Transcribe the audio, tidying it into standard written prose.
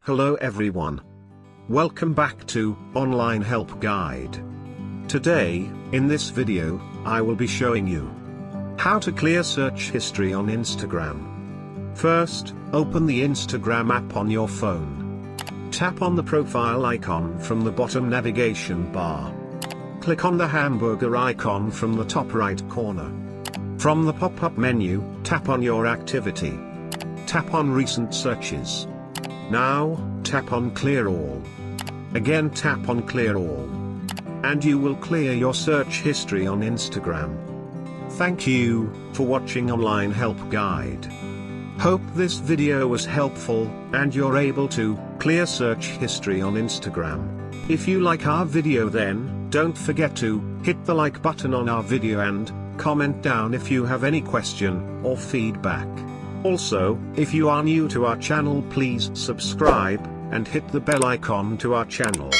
Hello everyone. Welcome back to Online Help Guide. Today, in this video, I will be showing you how to clear search history on Instagram. First, open the Instagram app on your phone. Tap on the profile icon from the bottom navigation bar. Click on the hamburger icon from the top right corner. From the pop-up menu, tap on your activity. Tap on recent searches. Now, tap on Clear All. Again tap on Clear All. And you will clear your search history on Instagram. Thank you for watching Online Help Guide. Hope this video was helpful, and you're able to clear search history on Instagram. If you like our video, then don't forget to hit the like button on our video and comment down if you have any question or feedback. Also, if you are new to our channel, please subscribe and hit the bell icon to our channel.